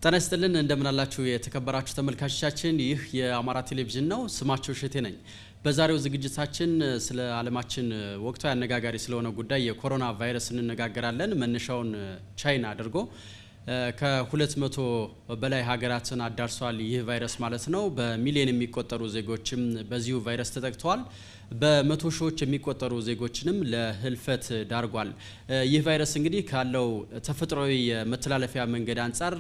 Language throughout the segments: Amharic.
ጤና ይስጥልን እንደምን አላችሁ የተከበራችሁ ተመልካቾቻችን ይህ የአማራ ቴሌቪዥን ነው ስማቸው ሸቴ ነኝ በዛሬው ዝግጅታችን ስለ ዓለማችን ወቅታዊ አነጋጋሪ ስለሆነ ጉዳይ የኮሮና ቫይረስ እንነጋገራለን መነሻውን ቻይና አድርጎ ከ200 በላይ ሀገራትን አዳርሷል ይህ ቫይረስ ማለት ነው በሚሊዮን የሚቆጠሩ ዜጎችም በዚሁ ቫይረስ ተጠቅተዋል በመቶ ሺዎች የሚቆጠሩ ዜጎችንም ለህልፈት ዳርጓል ይህ ቫይረስ እንግዲህ ካለው ተፈጥሯዊ መተላለፊያ መንገድ አንፃር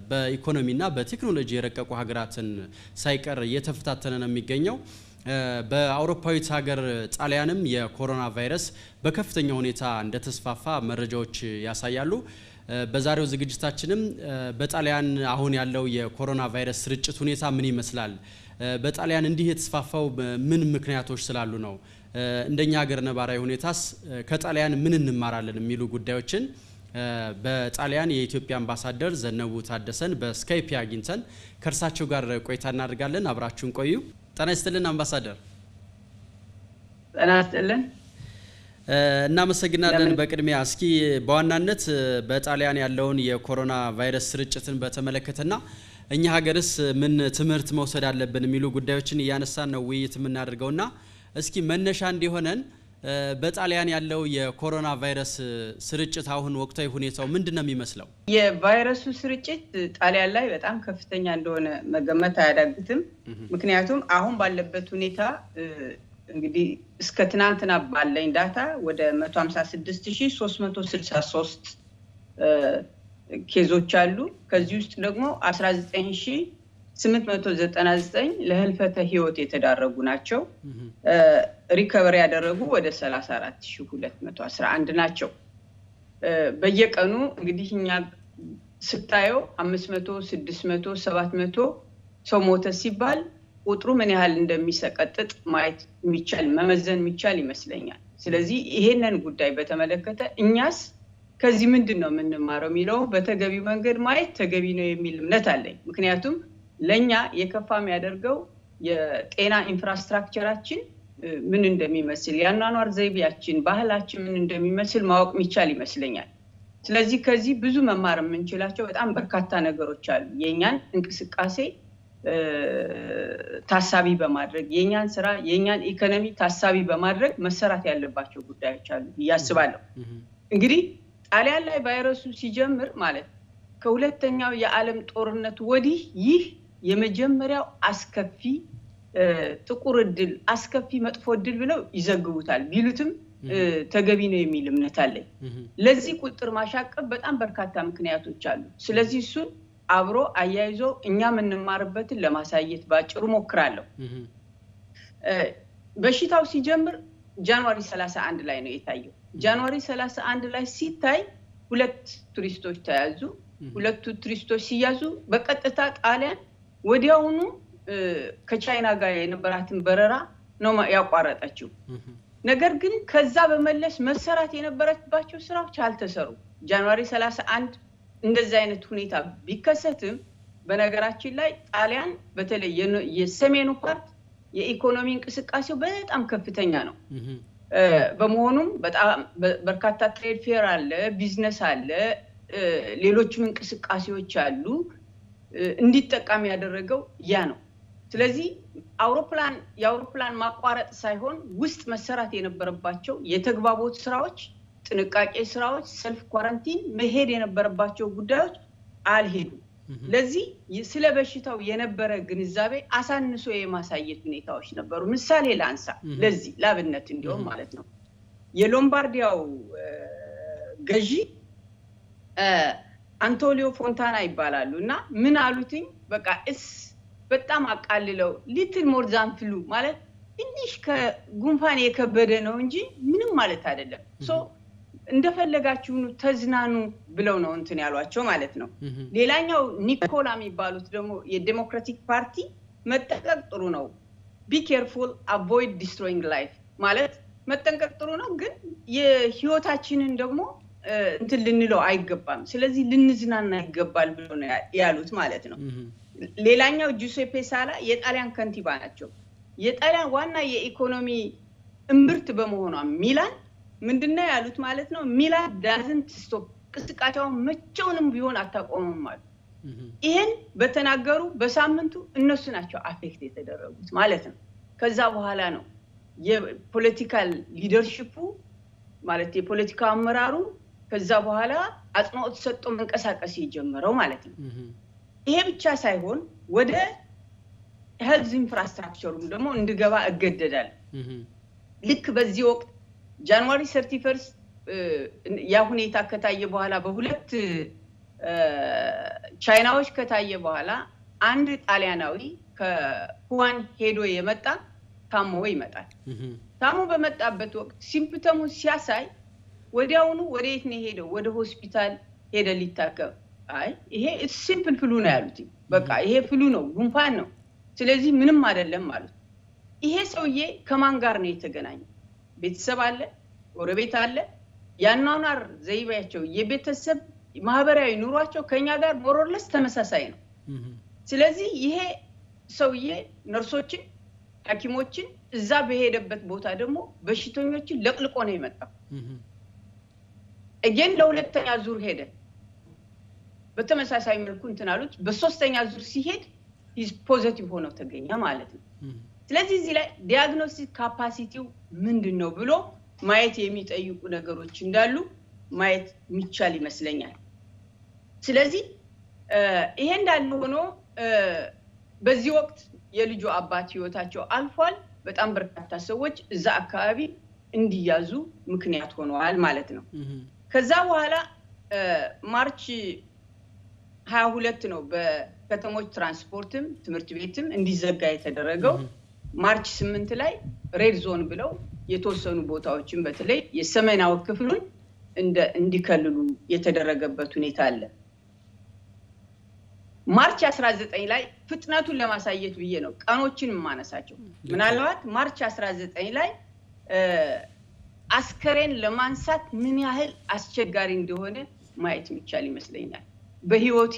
በኢኮኖሚና በቴክኖሎጂ የረቀቁ ሀገራትን ሳይቀር እየተፈታተነ ነው የሚገኘው በአውሮፓዊት ሀገር ጣሊያንም የኮሮና ቫይረስ በከፍተኛ ሁኔታ እንደተስፋፋ መረጃዎች ያሳያሉ በዛሬው ዝግጅታችንም በጣሊያን አሁን ያለው የኮሮና ቫይረስ ስርጭት ሁኔታ ምን ይመስላል በጣሊያን እንዲህ የተስፋፋው ምን ምክንያቶች ስላሉ ነው እንደኛ ሀገር ነባራዊ ሁኔታስ ከጣሊያን ምን እንማራለን የሚሉ ጉዳዮችን በጣሊያን የኢትዮጵያ አምባሳደር ዘነቡ ታደሰን በስካይፕ አግኝተን ከርሳቸው ጋር ቆይታ እናደርጋለን አብራችሁን ቆዩ ጤና ይስጥልን አምባሳደር ጤና ይስጥልን እናመሰግናለን በቅድሚያ እስኪ በዋናነት በጣሊያን ያለውን የኮሮና ቫይረስ ስርጭትን በተመለከተና እኛ ሀገርስ ምን ትምህርት መውሰድ አለብን የሚሉ ጉዳዮችን ያነሳን ነው ውይይት የምናደርገውና እስኪ መነሻ እንዲሆነን በጣሊያን ያለው የኮሮና ቫይረስ ስርጭት አሁን ወቅታዊ ሁኔታው ምንድነው የሚመስለው የቫይረሱ ስርጭት ጣሊያን ላይ በጣም ከፍተኛ እንደሆነ መገመት አያዳግትም ምክንያቱም አሁን ባለበት ሁኔታ እንግዲህ እስከ ትናንትና ባለኝ ዳታ ወደ 156363 ኬዞች አሉ ከዚህ ውስጥ ደግሞ 19899 ለህልፈተ ህይወት የተዳረጉ ናቸው ሪከቨሪ ያደረጉ ወደ 34211 ናቸው በየቀኑ እንግዲህ እኛ ስታየው 500 600 700 ሰው ሞተ ሲባል ቁጥሩ ምን ያህል እንደሚሰቀጥጥ ማየት የሚቻል መመዘን የሚቻል ይመስለኛል ስለዚህ ይሄንን ጉዳይ በተመለከተ እኛስ ከዚህ ምንድነው የምንማረው የሚለው በተገቢ መንገድ ማየት ተገቢ ነው የሚል እምነት አለኝ ምክንያቱም ለኛ የከፋም ያደርገው የጤና ኢንፍራስትራክቸራችን ምን እንደሚመስል ያኗኗር ዘይቤያችን ባህላችን ምን እንደሚመስል ማወቅ የሚቻል ይመስለኛል ስለዚህ ከዚህ ብዙ መማር የምንችላቸው በጣም በርካታ ነገሮች አሉ የኛን እንቅስቃሴ ታሳቢ በማድረግ የኛን ስራ የኛን ኢኮኖሚ ታሳቢ በማድረግ መሰራት ያለባቸው ጉዳዮች አሉ ያስባለሁ እንግዲህ ጣሊያን ላይ ቫይረሱ ሲጀምር ማለት ከሁለተኛው የዓለም ጦርነት ወዲህ ይህ የመጀመሪያው አስከፊ ጥቁር እድል አስከፊ መጥፎ እድል ብለው ይዘግቡታል ቢሉትም ተገቢ ነው የሚል እምነት አለኝ ለዚህ ቁጥር ማሻቀብ በጣም በርካታ ምክንያቶች አሉ ስለዚህ እሱ አብሮ አያይዞ እኛ ምንማርበትን ለማሳየት ባጭሩ ሞክራለሁ በሽታው ሲጀምር ጃንዋሪ 31 ላይ ነው የታየው ጃንዋሪ 31 ላይ ሲታይ ሁለት ቱሪስቶች ተያዙ ሁለቱ ቱሪስቶች ሲያዙ በቀጥታ ጣሊያን ወዲያውኑ ከቻይና ጋር የነበራትን በረራ ነው ያቋረጠችው ነገር ግን ከዛ በመለስ መሰራት የነበረባቸው ስራዎች አልተሰሩ ጃንዋሪ 31 እንደዚህ አይነት ሁኔታ ቢከሰትም በነገራችን ላይ ጣሊያን በተለይ የሰሜኑ ፓርት የኢኮኖሚ እንቅስቃሴው በጣም ከፍተኛ ነው በመሆኑም በጣም በርካታ ትሬድ ፌር አለ ቢዝነስ አለ ሌሎችም እንቅስቃሴዎች አሉ እንዲጠቀም ያደረገው ያ ነው ስለዚህ የአውሮፕላን ማቋረጥ ሳይሆን ውስጥ መሰራት የነበረባቸው የተግባቦት ስራዎች ጥንቃቄ ስራዎች ሰልፍ ኳራንቲን መሄድ የነበረባቸው ጉዳዮች አልሄዱ ለዚህ ስለ በሽታው የነበረ ግንዛቤ አሳንሶ የማሳየት ሁኔታዎች ነበሩ ምሳሌ ላንሳ ለዚህ ላብነት እንዲሆን ማለት ነው የሎምባርዲያው ገዢ አንቶኒዮ ፎንታና ይባላሉና ምን አሉትኝ በቃ በጣም አቃልለው ሊትል ሞር ዛን ፍሉ ማለት ትንሽ ከጉንፋን የከበደ ነው እንጂ ምንም ማለት አይደለም እንደፈለጋችሁ ተዝናኑ ብለው ነው እንትን ያሏቸው ማለት ነው ሌላኛው ኒኮላ የሚባሉት ደግሞ የዴሞክራቲክ ፓርቲ መጠንቀቅ ጥሩ ነው be careful avoid destroying life ማለት መጠንቀቅ ጥሩ ነው ግን የህይወታችንን ደግሞ እንትን ልንለው አይገባም ስለዚህ ልንዝናና ይገባል ብለው ነው ያሉት ማለት ነው ሌላኛው ጁሴፔ ሳላ የጣሊያን ከንቲባ ናቸው የጣሊያን ዋና የኢኮኖሚ እምብርት በመሆኗ ሚላን ምንድነው ያሉት ማለት ነው ሚላን doesn't stop ቅስቃሴው መቼውንም ቢሆን አታቆምም ማለት ይሄን በተናገሩ በሳምንቱ እነሱ ናቸው አፌክት የተደረጉት ማለት ነው ከዛ በኋላ ነው የፖለቲካል ሊደርሺፑ ማለት የፖለቲካ አመራሩ ከዛ በኋላ አጽንኦት ሰጥቶ መንቀሳቀስ ይጀምራው ማለት ነው ይሄ ብቻ ሳይሆን ወደ ሄልዝ ኢንፍራስትራክቸሩም ደግሞ እንድገባ እገደዳል ልክ በዚህ ወቅት ጃንዋሪ 31 ያ ሁኔታ ከታየ በኋላ በሁለት ቻይናዎች ከታየ በኋላ አንድ ጣሊያናዊ ከሁዋን ሄዶ የመጣ ታሞ ይመጣል ታሞ በመጣበት ወቅት ሲምፕተሙ ሲያሳይ ወዲያውኑ ወዴት ነው ሄደው ወደ ሆስፒታል ሄደ ሊታከም አይ ይሄ ሲምፕል ፍሉ ነው ያሉት በቃ ይሄ ፍሉ ነው ጉንፋን ነው ስለዚህ ምንም አይደለም ማለት ይሄ ሰውዬ ከማን ጋር ነው የተገናኘው ቤተሰብ አለ ጎረቤት አለ ያናናር ዘይባያቸው የቤተሰብ ማህበራዊ ኑሯቸው ከኛ ጋር ሞሮለስ ተመሳሳይ ነው ስለዚህ ይሄ ሰውዬ ነርሶችን ሐኪሞችን እዛ በሄደበት ቦታ ደግሞ በሽተኞችን ለቅልቆ ነው የመጣው again ለሁለተኛ ዙር ሄደ በተመሳሳይ መልኩ እንተናሉት በሶስተኛ ዙር ሲሄድ is positive ሆኖ ተገኘ ማለት ነው ስለዚህ እዚህ ላይ ዲያግኖስቲክ ካፓሲቲው ምንድነው ብሎ ማየት የሚጠይቁ ነገሮች እንዳሉ ማየት የሚቻል ይመስለኛል ስለዚህ ይሄ እንዳለ ሆኖ በዚህ ወቅት የልጁ አባት ህይወታቸው አልፏል በጣም በርካታ ሰዎች እዛ አካባቢ እንዲያዙ ምክንያት ሆነዋል ማለት ነው ከዛ በኋላ ማርች 22 ነው በከተሞች ትራንስፖርትም ትምህርት ቤትም እንዲዘጋ የተደረገው ማርች 8 ላይ ሬድ ዞን ብለው የተወሰኑ ቦታዎችን በተለይ የሰሜናዊ ክፍሉን እንዲከልሉ የተደረገበት ሁኔታ አለ ማርች 19 ላይ ፍጥነቱን ለማሳየት ብዬ ነው ቀኖችን ማነሳቸው ምናልባት ማርች 19 ላይ አስከሬን ለማንሳት ምን ያህል አስቸጋሪ እንደሆነ ማየት ይቻል ይመስለኛል በህይወቴ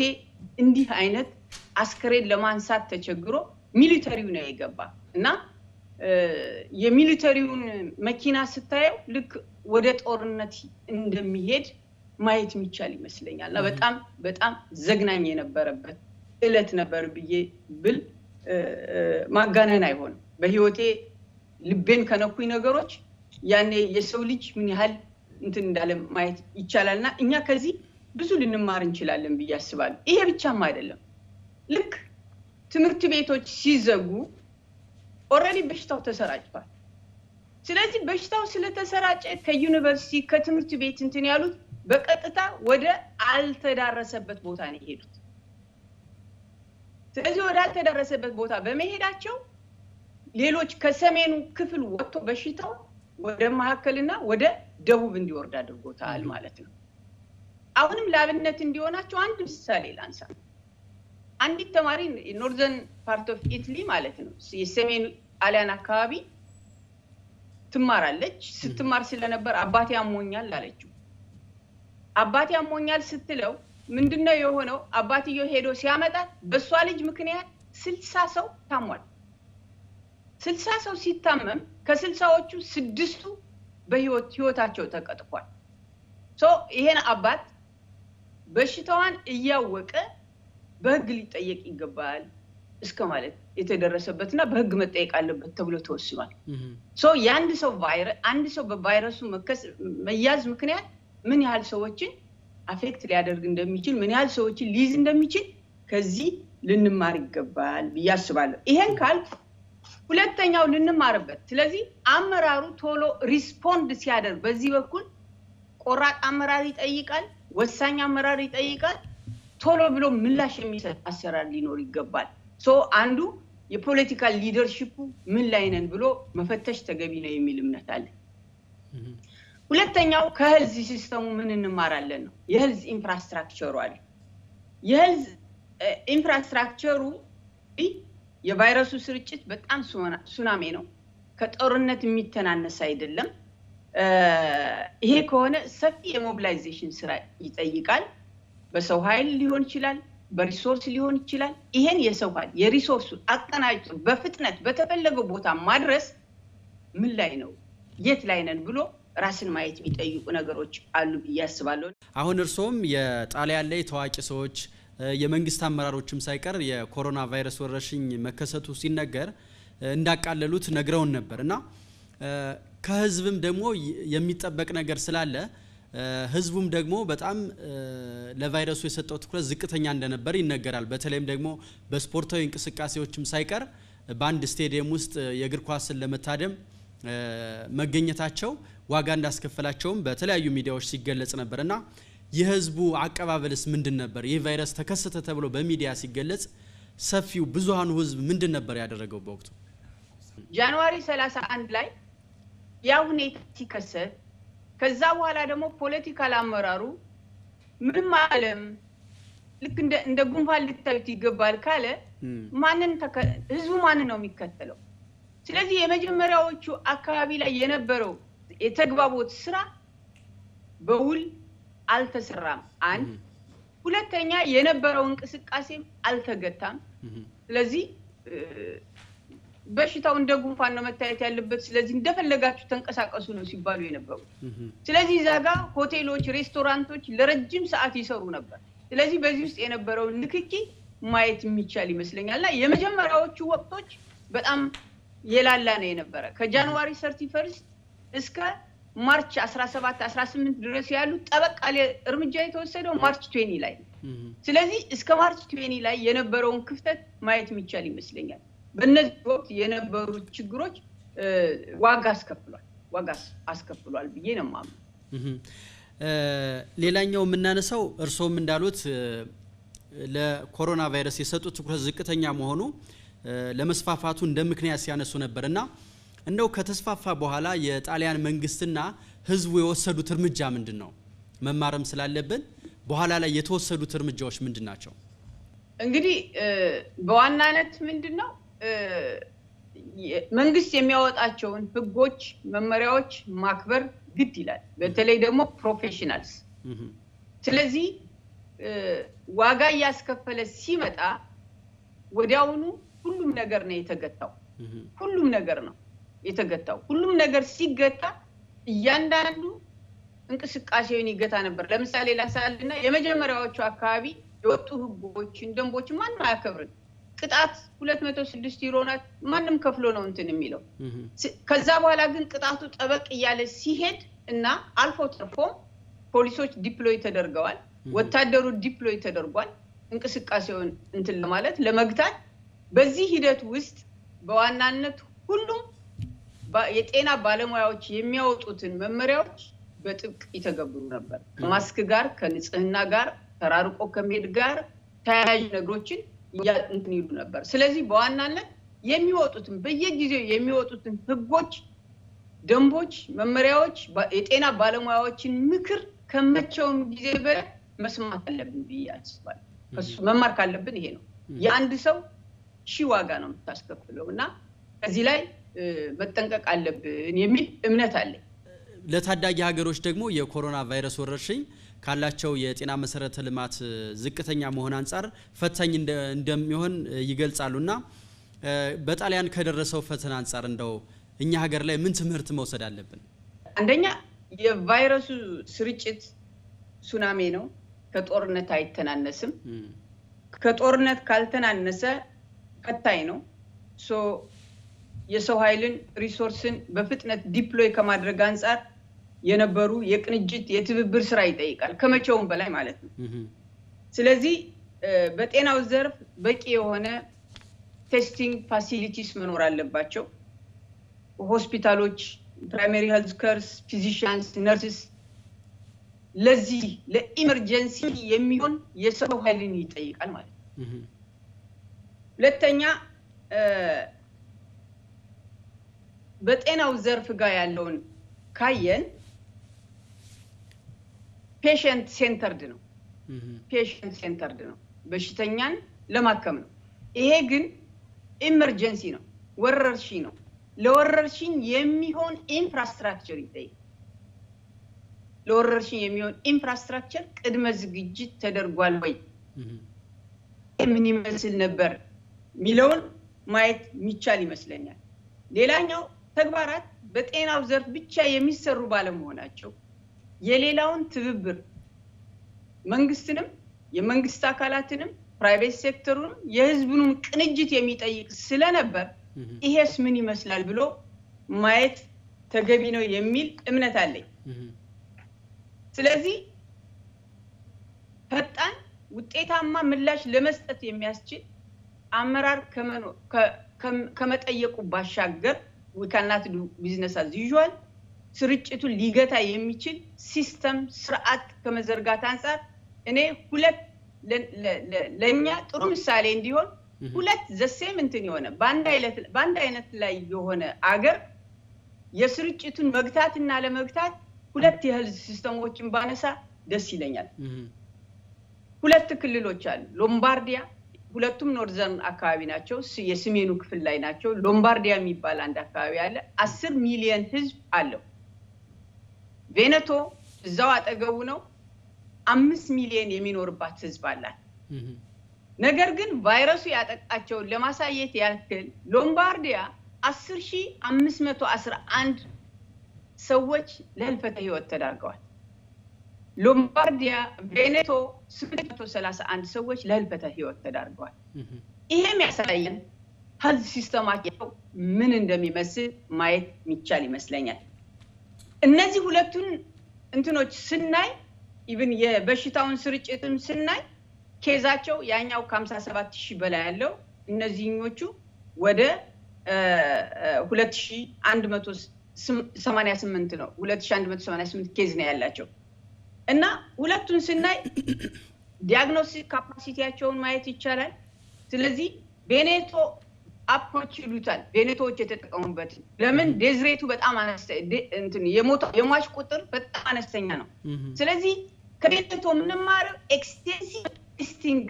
እንዲህ አይነት አስከሬን ለማንሳት ተቸግሮ ሚሊተሪው ነው የገባ እና የሚሊተሪውን መኪና ስታየው ልክ ወደ ጦርነት እንደሚሄድ ማየት ይቻል ይመስለኛልና በጣም ዘግናኝ የነበረበት እለት ነበር ብዬ ብል ማጋነን አይሆንም በህይወቴ ልቤን ከነኩኝ ነገሮች ያኔ የሰው ልጅ ምን ያህል እንትን እንዳለ ማየት ይቻላልና እኛ ከዚህ ብዙ ልንማር እንችላለን ብዬ አስባለሁ ይሄ ብቻም አይደለም ልክ ትምህርት ቤቶች ሲዘጉ ኦሬዲ በሽታው ተሰራጭቷል ስለዚህ በሽታው ስለተሰራጨ ከዩኒቨርሲቲ ከትምህርት ቤት እንትን ያሉት በቀጥታ ወደ አልተዳረሰበት ቦታ ነው ሄዱት ስለዚህ ወደ አልተዳረሰበት ቦታ በመሄዳቸው ሌሎች ከሰሜኑ ክፍል ወጥቶ በሽታው ወደ ማከልና ወደ ደቡብ እንዲወርድ አድርጎታል ማለት ነው አሁንም ላብነት እንዲሆናቸው አንድ ምሳሌ ላንሳ አንዲት ተማሪ ኖርዘርን ፓርት ኦፍ ኢታሊ ማለት ነው የሰሜኑ ጣሊያን አካባቢ ትማራለች ስትማር ስለነበር አባቴ አሞኛል አለችው አባቴ አሞኛል ስትለው ምንድነው የሆነው አባትዮ ሄዶ ሲያመጣት በሷ ልጅ ምክንያት 60 ሰው ታሟል 60 ሰው ሲታመም ከ60ዎቹ 6ቱ በህይወታቸው ተቀጥፏል ይሄን አባት በሽታዋን እያወቀ በህግ ሊጠየቅ ይገባል እስከ ማለት የተደረሰበትና በህግ መጠየቅ አለበት ተብሎ ተወስኗል አንድ ሰው በቫይረሱ መያዝ ምክንያት ምን ያህል ሰዎችን አፌክት ሊያደርግ እንደሚችል ምን ያህል ሰዎችን ሊይዝ እንደሚችል ከዚህ ልንማር ይገባል ብያስባለሁ ይሄን ካል ሁለተኛው ልንማርበት ስለዚህ አመራሩ ቶሎ ሪስፖንድ ሲያደርግ በዚህ በኩል ቆራጥ አመራር ይጠይቃል ወሳኝ አመራር ይጠይቃል ቶሎ ብሎ ምላሽ የሚሰጥ አሰራር ሊኖር ይገባል አንዱ የፖለቲካል ሊደርሺፑ ምን ላይ ነን ብሎ መፈተሽ ተገቢ ነው የሚል እምነት አለ ሁለተኛው ከሄልዝ ሲስተሙ ምን እንማራለን ነው የሄልዝ ኢንፍራስትራክቸሩ አለ የሄልዝ ኢንፍራስትራክቸሩ የቫይረሱ ስርጭት በጣም ሱናሚ ነው ከጦርነት የሚተናነስ አይደለም ይሄ ከሆነ ሰፊ የሞቢላይዜሽን ስራ ይጠይቃል በሰው ኃይል ሊሆን ይችላል በሪሶርስ ሊሆን ይችላል ይሄን የሰው ኃይል የሪሶርሱ አቀናጅቶ በፍጥነት በተፈለገው ቦታ ማድረስ ምን ላይ ነው የት ላይ ነን ብሎ ራስን ማየት የሚጠይቁ ነገሮች አሉ ብያስባለሁ አሁን እርሶም የጣሊያን ላይ ታዋቂ ሰዎች የመንግስት አመራሮችም ሳይቀር የኮሮና ቫይረስ ወረርሽኝ መከሰቱ ሲነገር እንዳቃለሉት ነግረውን ነበርና ከህዝብም ደግሞ የሚጠበቅ ነገር ስላለ ህዝቡም ደግሞ በጣም ለቫይረሱ የሰጠው ትኩረት ዝቅተኛ እንደነበር ይነገራል። በተለይም ደግሞ በስፖርታዊ እንቅስቃሴዎችም ሳይቀር በአንድ ስቴዲየም ውስጥ የእግር ኳስን ለመታደም መገኘታቸው ዋጋ እንዳስከፈላቸውም በተለያዩ ሚዲያዎች ሲገለጽ ነበርና የህዝቡ አቀባበልስ ምንድን ነበር? ይህ ቫይረስ ተከሰተ ተብሎ በሚዲያ ሲገለጽ ሰፊው ብዙሃኑ ህዝብ ምንድን ነበር ያደረገው በወቅቱ? ጃንዋሪ 31 ላይ ያ ሁኔታ ሲከሰት ከዛ በኋላ ደግሞ ፖለቲካል አመራሩ ምንም አለም ልክ እንደ ጉንፋን ልታዩት ይገባል ካለ ህዝቡ ማንን ነው የሚከተለው? ስለዚህ የመጀመሪያዎቹ አካባቢ ላይ የነበረው የተግባቦት ስራ በውል አልተሰራም። አንድ ሁለተኛ የነበረው እንቅስቃሴ አልተገታም። ስለዚህ በሽታው እንደ ጉንፋን ነው መታየት ያለበት። ስለዚህ እንደፈለጋችሁ ተንቀሳቀሱ ነው ሲባሉ የነበሩ። ስለዚህ ዛጋ ሆቴሎች፣ ሬስቶራንቶች ለረጅም ሰዓት ይሰሩ ነበር። ስለዚህ በዚህ ውስጥ የነበረው ንክኪ ማየት የሚቻል ይመስለኛልና የመጀመሪያዎቹ ወቅቶች በጣም የላላ ነው የነበረ። ከጃንዋሪ 31 እስከ ማርች 17 18 ድረስ ያሉ ጠበቅ ያለ እርምጃ የተወሰደው ማርች 20 ላይ ነው። ስለዚህ እስከ ማርች 20 ላይ የነበረውን ክፍተት ማየት የሚቻል ይመስለኛል። በእነዚህ ወቅት የነበሩ ችግሮች ዋጋ አስከፍሏል ብዬ ነው የማምነው። ሌላኛው የምናነሳው እርሶም እንዳሉት ለኮሮና ቫይረስ የሰጡት ትኩረት ዝቅተኛ መሆኑ ለመስፋፋቱ እንደ ምክንያት ሲያነሱ ነበርና እንደው ከተስፋፋ በኋላ የጣሊያን መንግስትና ህዝቡ የወሰዱት እርምጃ ምንድነው? መማረም ስላለብን በኋላ ላይ የተወሰዱት እርምጃዎች ምንድናቸው? እንግዲህ በዋናነት ምንድነው መንግስት የሚያወጣቸውን ህጎች፣ መመሪያዎች ማክበር ግድ ይላል። በተለይ ደግሞ ፕሮፌሽናልስ። ስለዚህ ዋጋ ያስከፈለ ሲመጣ ወዲያውኑ ሁሉም ነገር ነው የተገታው። ሁሉም ነገር ነው የተገታው። ሁሉም ነገር ሲገታ እያንዳንዱ እንቅስቃሴውን ይገታ ነበር። ለምሳሌ ላሳልና የመጀመሪያዎቹ አካባቢ የወጡ ህጎችን፣ ደንቦችን ማንም አያከብርም። ቅጣት 206 ዩሮ ናት። ማንም ከፍሎ ነው እንትን የሚለው። ከዛ በኋላ ግን ቅጣቱ ጠበቅ እያለ ሲሄድ እና አልፎ ተርፎ ፖሊሶች ዲፕሎይ ተደርገዋል፣ ወታደሩ ዲፕሎይ ተደርጓል እንቅስቃሴውን እንትን ለማለት ለመግታት። በዚህ ሂደት ውስጥ በዋናነት ሁሉም የጤና ባለሙያዎች የሚያወጡትን መመሪያዎች በጥብቅ ይተገብሩ ነበር። ከማስክ ጋር፣ ከንጽህና ጋር፣ ተራርቆ ከመሄድ ጋር ተያያዥ ነገሮችን እንትን ይሉ ነበር። ስለዚህ በዋናነት የሚወጡትን በየጊዜው የሚወጡትን ህጎች፣ ደንቦች፣ መመሪያዎች የጤና ባለሙያዎችን ምክር ከመቼውም ጊዜ በላይ መስማት አለብን ብዬ አስባለሁ። ከሱ መማር ካለብን ይሄ ነው። የአንድ ሰው ሺህ ዋጋ ነው የምታስከፍለውና እዚህ ላይ መጠንቀቅ አለብን የሚል እምነት አለኝ። ለታዳጊ ሀገሮች ደግሞ የኮሮና ቫይረስ ወረርሽኝ ካላቸው የጤና መሰረተ ልማት ዝቅተኛ መሆን አንፃር ፈታኝ እንደሚሆን ይገልጻሉና በጣሊያን ከደረሰው ፈተና አንፃር እንደው እኛ ሀገር ላይ ምን ትምህርት መውሰድ አለብን? አንደኛ የቫይረሱ ስርጭት ሱናሚ ነው። ከጦርነት አይተናነስም። ከጦርነት ካልተናነሰ ፈታኝ ነው። የሰው ኃይልን ሪሶርስን በፍጥነት ዲፕሎይ ከማድረግ አንፃር የነበሩ የቅንጅት የትብብር ስራ ይጠይቃል፣ ከመቼውም በላይ ማለት ነው። ስለዚህ በጤናው ዘርፍ በቂ የሆነ ቴስቲንግ ፋሲሊቲስ መኖር አለባቸው። ሆስፒታሎች፣ ፕራይመሪ ሄልዝ ከርስ፣ ፊዚሺያንስ፣ ነርስስ ለዚህ ለኢመርጀንሲ የሚሆን የሰው ኃይልን ይጠይቃል ማለት ነው። ሁለተኛ በጤናው ዘርፍ ጋር ያለውን ካየን ፔሸንት ሴንተርድ ነው። ፔሸንት ሴንተርድ ነው፣ በሽተኛን ለማከም ነው። ይሄ ግን ኢመርጀንሲ ነው፣ ወረርሽኝ ነው። ለወረርሽኝ የሚሆን ኢንፍራስትራክቸር ይጠይቃል። ለወረርሽኝ የሚሆን ኢንፍራስትራክቸር ቅድመ ዝግጅት ተደርጓል ወይ? ምን ይመስል ነበር ሚለውን ማየት የሚቻል ይመስለኛል። ሌላኛው ተግባራት በጤናው ዘርፍ ብቻ የሚሰሩ ባለመሆናቸው የሌላውን ትብብር መንግስትንም የመንግስት አካላትንም ፕራይቬት ሴክተሩን የህዝቡንም ቅንጅት የሚጠይቅ ስለነበር ይሄስ ምን ይመስላል ብሎ ማየት ተገቢ ነው የሚል እምነት አለኝ። ስለዚህ ፈጣን ውጤታማ ምላሽ ለመስጠት የሚያስችል አመራር ከመጠየቁ ባሻገር we cannot do business as usual ስርጭቱን ሊገታ የሚችል ሲስተም ስርዓት ከመዘርጋት አንፃር እኔ ሁለት ለኛ ጥሩ ምሳሌ እንዲሆን ሁለት ዘሴም እንትን የሆነ ባንድ አይነት ላይ የሆነ አገር የስርጭቱን መግታትና ለመግታት ሁለት የሄልዝ ሲስተሞችን ባነሳ ደስ ይለኛል። ሁለት ክልሎች አሉ ሎምባርዲያ ሁለቱም ኖርዘርን አካባቢ ናቸው የሰሜኑ ክፍል ላይ ናቸው ሎምባርዲያ የሚባል አንድ አካባቢ አለ 10 ሚሊዮን ህዝብ አለው ቬኔቶ እዛው አጠገቡ ነው 5 ሚሊዮን የሚኖርባት ህዝብ አላት ነገር ግን ቫይረሱ ያጠቃቸው ለማሳየት ያክል ሎምባርዲያ 10511 ሰዎች ለህልፈተ ህይወት ተዳርገዋል ሎምባርዲያ ቬኔቶ 831 ሰዎች ለህልፈተ ህይወት ተዳርገዋል ይሄም ያሳየን ሄልዝ ሲስተማቸው ምን እንደሚመስል ማየት የሚቻል ይመስለኛል እነዚህ ሁለቱን እንትኖች ስናይ ኢቭን የበሽታውን ስርጭትም ስናይ ኬዛቸው ያኛው ከ57000 በላይ ያለው እነዚህኞቹ ወደ 2188 ነው 2188 ኬዝ ነው ያላቸው እና ሁለቱን ስናይ ዲያግኖስቲክ ካፓሲቲያቸውን ማየት ይቻላል ስለዚህ ቬኔቶ አፕሮች ይሉታል ቬኔቶዎች የተጠቀሙበት ለምን ዴዝሬቱ በጣም አነስተኛ እንትን የሟች ቁጥር በጣም አነስተኛ ነው ስለዚህ ከቬኔቶ ምንማረው ኤክስቴንሲቭ ቴስቲንግ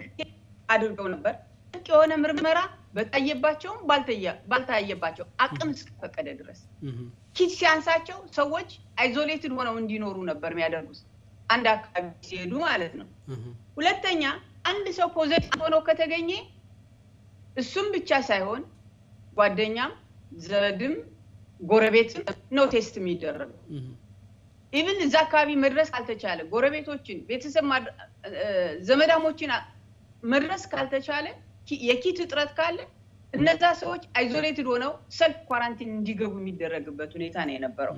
አድርገው ነበር የሆነ ምርመራ በታየባቸው ባልታየባቸው አቅም እስከፈቀደ ድረስ ኪት ሲያንሳቸው ሰዎች አይዞሌትድ ሆነው እንዲኖሩ ነበር የሚያደርጉት አንድ አካባቢ ሲሄዱ ማለት ነው ሁለተኛ አንድ ሰው ፖዚቲቭ ሆኖ ከተገኘ እሱም ብቻ ሳይሆን ጓደኛም ዘመድም ጎረቤትም ነው ቴስት የሚደረገው ኢቭን እዛ አካባቢ መድረስ ካልተቻለ ጎረቤቶችን ቤተሰብ ዘመዳሞችን መድረስ ካልተቻለ የኪት እጥረት ካለ እነዛ ሰዎች አይዞሌትድ ሆነው ሰልፍ ኳራንቲን እንዲገቡ የሚደረግበት ሁኔታ ነው የነበረው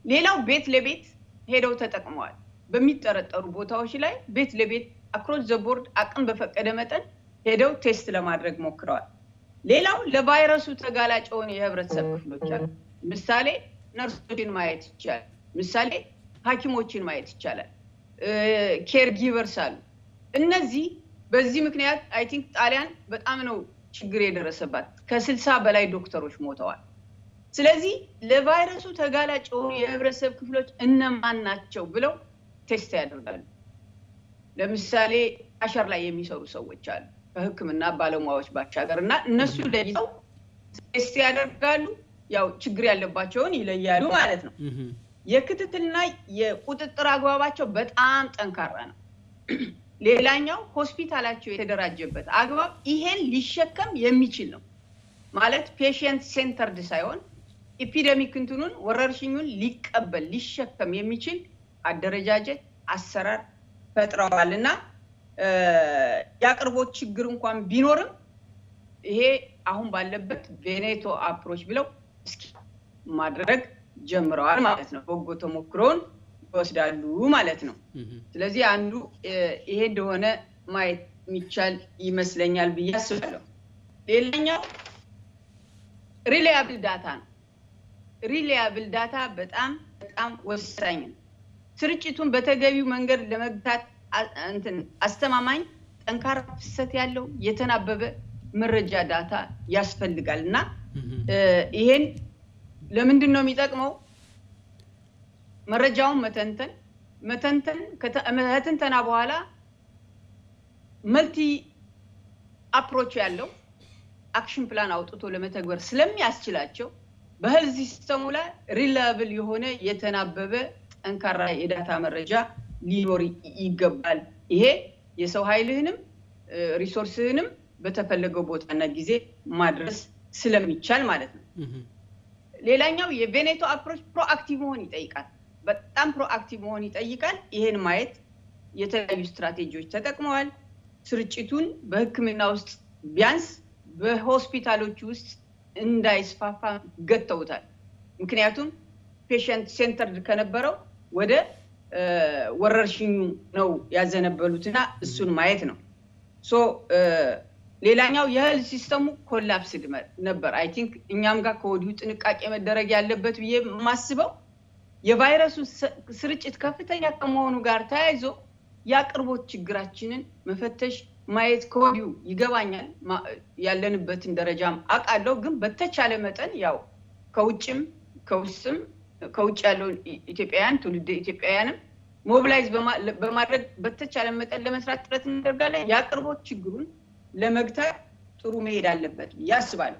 ሌላው ቤት ለቤት ሄደው ተጠቅመዋል በሚጠረጠሩ ቦታዎች ላይ ቤት ለቤት አክሮስ ዘ ቦርድ አቅም በፈቀደ መጠን ሄደው ቴስት ለማድረግ ሞክረዋል ሌላው ለቫይረሱ ተጋላጭ ሆነ የህብረተሰብ ክፍሎች አሉ ምሳሌ ነርሶችን ማየት ይቻላል ምሳሌ ሐኪሞችን ማየት ይቻላል ኬር ጊቨርስ አሉ እነዚህ በዚህ ምክንያት አይ ቲንክ ጣሊያን በጣም ነው ችግር የደረሰባት ከ60 በላይ ዶክተሮች ሞተዋል ስለዚህ ለቫይረሱ ተጋላጭ ሆኑ የህብረተሰብ ክፍሎች እነማን ናቸው ብለው ቴስት ያደርጋሉ ለምሳሌ አሸር ላይ የሚሰሩ ሰዎች አሉ ከህክምና ባለሙያዎች ባሻገርና እነሱ ለይተው ቴስት ያደርጋሉ ያው ችግር ያለባቸውን ይለያሉ ማለት ነው የክትትልና የቁጥጥር አግባባቸው በጣም ጠንካራ ነው ሌላኛው ሆስፒታላቸው የተደራጀበት አግባብ ይሄን ሊሸከም የሚችል ነው ማለት ፔሸንት ሴንተርድ ሳይሆን ኤፒደሚክ እንትኑን ወረርሽኙን ሊቀበል ሊሸከም የሚችል አደረጃጀት አሰራር ፈጥረዋልና ያቅርቦት ችግር እንኳን ቢኖርም ይሄ አሁን ባለበት ቬኔቶ አፕሮች ብለው እስኪ ማድረግ ጀምረዋል ማለት ነው በጎ ተሞክሮን ወስዳሉ ማለት ነው ስለዚህ አንዱ ይሄ እንደሆነ ማየት የሚቻል ይመስለኛል ብያስባለሁ ሌላኛው ሪላያብል ዳታ ነው ሪላያብል ዳታ በጣም ወሳኝ ነው ስርጭቱን በተገቢው መንገድ ለመግታት እንትን አስተማማኝ ጠንካራ ፍሰት ያለው የተናበበ መረጃ ዳታ ያስፈልጋልና ይሄን ለምንድን ነው የሚጠቅመው መረጃውን መተንተን ከተንተና በኋላ መልቲ አፕሮች ያለው አክሽን ፕላን አውጥቶ ለመተግበር ስለሚያስችላቸው በሄልዝ ሲስተሙ ላይ ሪላያብል የሆነ የተናበበ ጠንካራ የዳታ መረጃ ሊኖር ይገባል ይሄ የሰው ኃይልህንም ሪሶርስህንም በተፈለገው ቦታና ጊዜ ማድረስ ስለሚቻል ማለት ነው ሌላኛው የቬኔቶ አፕሮች ፕሮአክቲቭ መሆን ይጠይቃል በጣም ፕሮአክቲቭ መሆን ይጠይቃል ይሄን ማየት የተለያዩ ስትራቴጂዎች ተጠቅመዋል ስርጭቱን በህክምና ውስጥ ቢያንስ በሆስፒታሎች ውስጥ እንዳይስፋፋ ገተውታል ምክንያቱም ፔሸንት ሴንተርድ ከነበረው ወደ ወረርሽኙ ነው ያዘነበሉትና እሱን ማየት ነው ሶ ሌላኛው የሄልዝ ሲስተሙ ኮላፕስ ነበር አይ ቲንክ እኛም ጋር ከወዲሁ ጥንቃቄ መደረግ ያለበት ብዬ ማስበው የቫይረሱ ስርጭት ከፍተኛ ከመሆኑ ጋር ተያይዞ ያቅርቦት ችግራችንን መፈተሽ ማየት ከወዲሁ ይገባኛል ያለንበትን ደረጃም አቃለው ግን በተቻለ መጠን ያው ከውጭም ከውስጥም ከውጭ ያለው ኢትዮጵያውያን ትውልደ ኢትዮጵያውያንም ሞቢላይዝ በማድረግ በተቻለ መጠን ለመስራት ጥረት እናደርጋለን ያቅርቦት ችግሩን ለመግታት ጥሩ መሄድ አለበት ያስባል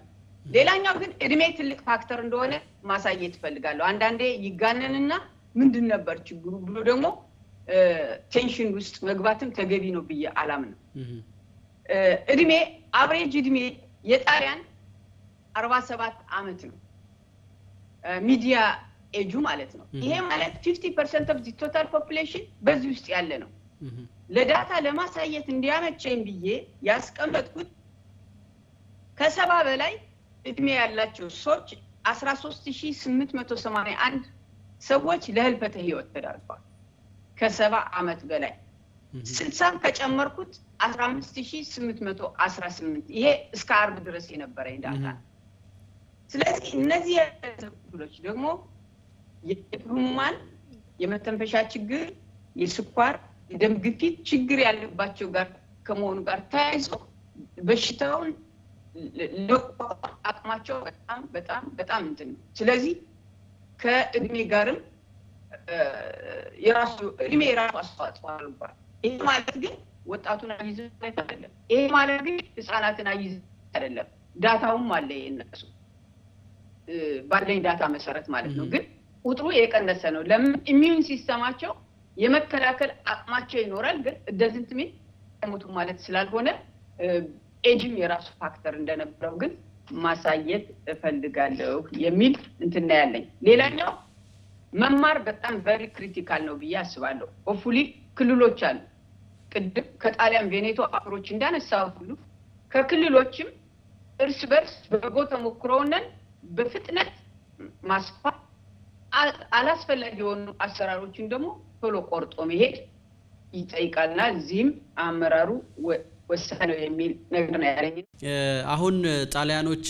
ሌላኛው ግን እድሜ ትልቅ ፋክተር እንደሆነ ማሳየት ፈልጋለሁ አንዳንዴ ይጋነንና ምንድን ነበር ችግሩ ብሎ ደግሞ ቴንሽን ውስጥ መግባትም ተገቢ ነው ብዬ አላምንም እድሜ አቨሬጅ እድሜ የጣሊያን 47 አመት ነው ሚዲያ ኤጁ ማለት ነው ይሄ ማለት 50% of the total population በዚህ ውስጥ ያለ ነው ለዳታ ለማሳየት እንዲያመቸኝ ብዬ ያስቀመጥኩት ከ70 በላይ እድሜ ያላቸው ሰዎች 13881 ሰዎች ለህልፈተ ህይወት ተዳርገዋል ከ70 አመት በላይ 60 ከጨመርኩት 15818 ይሄ እስከ አርብ ድረስ የነበረ ዳታ ስለዚህ እነዚህ ክፍሎች ደግሞ የህሙማን የመተንፈሻ ችግር የስኳር የደም ግፊት ችግር ያለባቸው ጋር ከመሆኑ ጋር ተያይዞ በሽታውን አቅማቸው በጣም እንትን ስለዚህ ከእድሜ ጋርም የራሱ እድሜ የራሱ አስተዋጽኦ አለው ይሄ ማለት ግን ወጣቱን አይይዝ አይደለም ይሄ ማለት ግን ህፃናትን አይይዝ አይደለም ዳታውም አለ የነሱ ባለኝ ዳታ መሰረት ማለት ነው ግን ቁጥሩ የቀነሰ ነው ለምን ኢሚዩን ሲስተማቸው የመከላከል አቅማቸው ይኖራል ግን doesn't mean ሞቱ ማለት ስላልሆነ ኤጅም የራሱ ፋክተር እንደነበረው ግን ማሳየት እፈልጋለሁ የሚል እንትና ያለኝ ሌላኛው መማር በጣም very critical ነው ብዬ አስባለሁ hopefully ክልሎች አሉ ቅድም ከጣሊያን ቬኔቶ አፍሮች እንዳነሳው ሁሉ ከክልሎችም እርስ በርስ በጎ ተሞክሮውን በፍጥነት ማስፋት አላስፈላጊ የሆኑ አሰራሮችን ደግሞ ቶሎ ቆርጦ መሄድ ይጠይቃልና እዚህም አመራሩ ወሰነው የሚል ነገር ነው ያለኝ አሁን ጣሊያኖች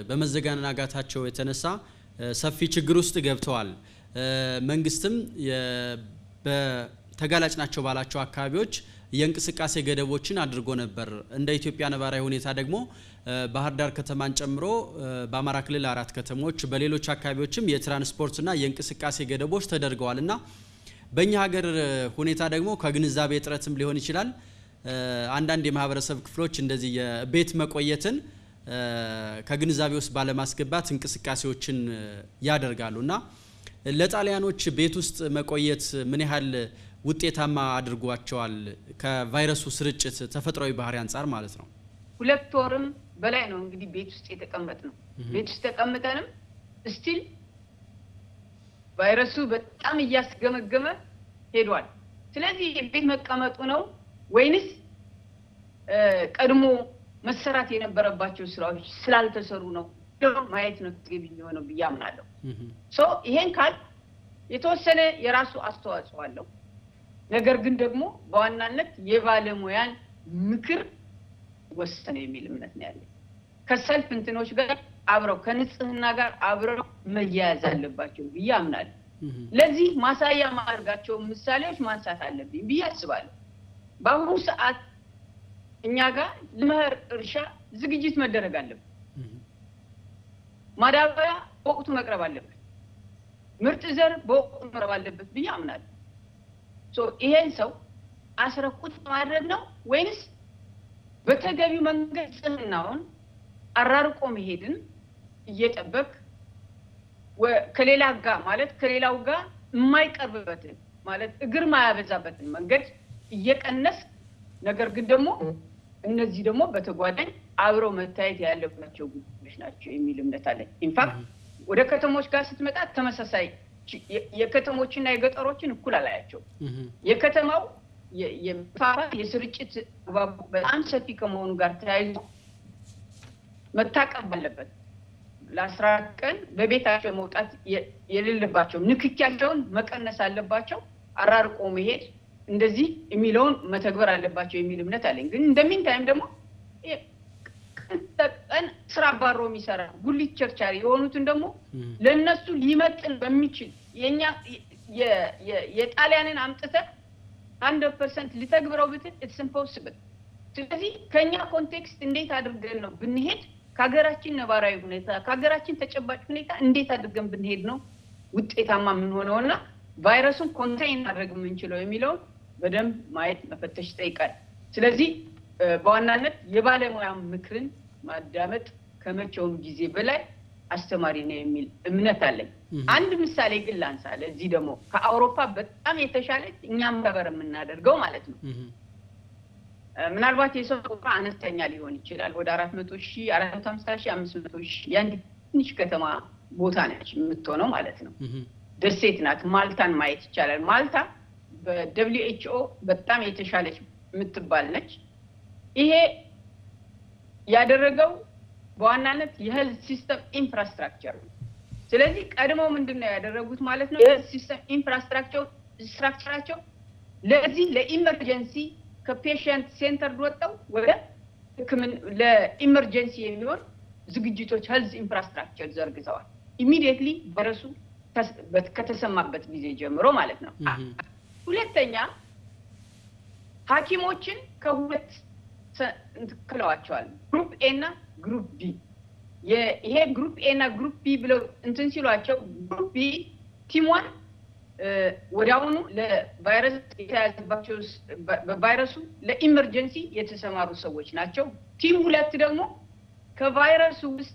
በመዘጋናጋታቸው የተነሳ ሰፊ ችግር ውስጥ ገብተዋል መንግስትም በተጋላጭ ናቸው ባላቸው አካባቢዎች የእንቅስቃሴ ገደቦችን አድርጎ ነበር እንደ ኢትዮጵያ ነባራዊ ሁኔታ ደግሞ ባህር ዳር ከተማን ጨምሮ በአማራ ክልል 4 ከተሞች በሌሎች አካባቢዎችም የትራንስፖርትና የእንቅስቃሴ ገደቦች ተደርገዋልና በእኛ ሀገር ሁኔታ ደግሞ ከግንዛቤ እጥረትም ሊሆን ይችላል አንዳንድ የማህበረሰብ ክፍሎች እንደዚህ የቤት መቆየትን ከግንዛቤ ውስጥ ባለማስገባት እንቅስቃሴዎችን ያደርጋሉና ለጣሊያኖች ቤት ውስጥ መቆየት ምን ያህል ውጤታማ አድርጓቸዋል ከቫይረሱ ስርጭት ተፈጥሯዊ ባህሪ አንፃር ማለት ነው 2 ወርም በላይ ነው እንግዲህ ቤት ውስጥ የተቀመጥነው ቤት ውስጥ ተቀምጠንም ስቲል ቫይረሱ በጣም እያስገመገመ ሄዷል ስለዚህ ቤት መቀመጡ ነው ወይንስ ቀድሞ መሰራት የነበረባቸው ስራዎች ስላልተሰሩ ነው ማየት ነው ትግብ የሚሆነው በያምናለሁ ሶ ይሄን ካል የተወሰነ የራሱ አስተዋጽኦ አለው ነገር ግን ደግሞ በዋናነት የባለሙያን ምክር ወሰነ የሚል እምነት ነው ያለው ከሰልፍ እንትኖች ጋር አብረው ከንጽህና ጋር አብረው መያያዝ አለባቸው በያምናለሁ ለዚህ ማሳያ ማድረጋቸው ምሳሌዎች ማንሳት አለብኝ በያስባለሁ በአሁኑ ሰዓት እኛ ጋር ለመኸር እርሻ ዝግጅት መደረግ አለበት ማዳበሪያ በወቅቱ መቅረብ አለበት ምርጥ ዘር በወቅቱ መቅረብ አለበት በያምናለሁ ሶ ይሄን ሰው አስረቁት ማድረግ ነው ወይንስ በተገቢው መንገድ ጽህናውን አራርቆ መሄድን እየጠበቅ ከሌላ ጋር ማለት ከሌላው ጋር የማይቀርብበት ማለት እግር ማያበዛበትን መንገድ እየቀነስ ነገር ግን ደግሞ እነዚህ ደግሞ በተጓዳኝ አብረው መታየት ያለባቸው ጉዳዮች ናቸው የሚል እምነት አለ ኢንፋክት ወደ ከተሞች ጋር ስትመጣ ተመሳሳይ የከተሞችና የገጠሮችን እኩል አላያቸው የከተማው የፋፋት የስርጭት አግባቡ በጣም ሰፊ ከመሆኑ ጋር ተያይዞ መታቀብ አለበት። ለ14 ቀን በቤታቸው መውጣት የሌለባቸው ንክኪያቸውን መቀነስ አለባቸው። አራርቆ መሄድ እንደዚህ የሚለውን መተግበር አለባቸው የሚል እምነት አለኝ። ግን እንደሚንታይም ደግሞ ቀን ስራ ባሮ የሚሰራ ጉሊት ቸርቻሪ የሆኑትን ደግሞ ለነሱ ሊመጥን በሚችል የኛ የጣሊያንን አምጥተ 100% ሊተግብረው ብትል it's impossible። ስለዚህ ከኛ ኮንቴክስት እንዴት አድርገን ነው ብንሄድ ከሀገራችን ነባራዊ ሁኔታ ከሀገራችን ተጨባጭ ሁኔታ እንዴት አድርገን ብንሄድ ነው ውጤታማ ምን ሆነውና ቫይረሱን ኮንቴይን ማድረግ የምንችለው የሚለው በደንብ ማየት መፈተሽ ይጠይቃል። ስለዚህ በዋናነት የባለሙያ ምክርን ማዳመጥ ከመቼውም ጊዜ በላይ አስተማሪ ነው የሚል እምነት አለኝ። አንድ ምሳሌ ግን ላንሳ። ለዚህ ደግሞ ከአውሮፓ በጣም የተሻለ እኛም ነበር የምናደርገው ማለት ነው። ምናልባት የሰው ቁጥር አነስተኛ ሊሆን ይችላል። ወደ 400,000 450,000 500,000 የአንድ ትንሽ ከተማ ቦታ ነች የምትሆነው ማለት ነው። ደሴት ናት። ማልታን ማየት ይቻላል። ማልታ በWHO በጣም የተሻለች የምትባል ነች። ይሄ ያደረገው በዋናነት የሄልዝ ሲስተም ኢንፍራስትራክቸር ነው። ስለዚህ ቀድሞ ምንድነው ያደረጉት ማለት ነው? የሄልዝ ሲስተም ኢንፍራስትራክቸራቸው ለዚህ ለኢመርጀንሲ ከፔሸንት ሴንተር ወጣው ወደ ህክምና ለኢመርጀንሲ የሚሆን ዝግጅቶች ሄልዝ ኢንፍራስትራክቸር ዘርግተዋል። ኢሚዲየትሊ በረሱ ከተሰማበት ጊዜ ጀምሮ ማለት ነው። ሁለተኛ ሐኪሞችን ከሁለት እንትከለዋቸዋል። ግሩፕ ኤ እና ግሩፕ ቢ። ይሄ ግሩፕ ኤ እና ግሩፕ ቢ ብለው እንትን ሲሏቸው ግሩፕ ቢ ቲም 1 ወዲያውኑ ለቫይረስ የተያዘባቸው በቫይረሱ ለኢመርጀንሲ የተሰማሩ ሰዎች ናቸው። ቲም 2 ደግሞ ከቫይረሱ ውስጥ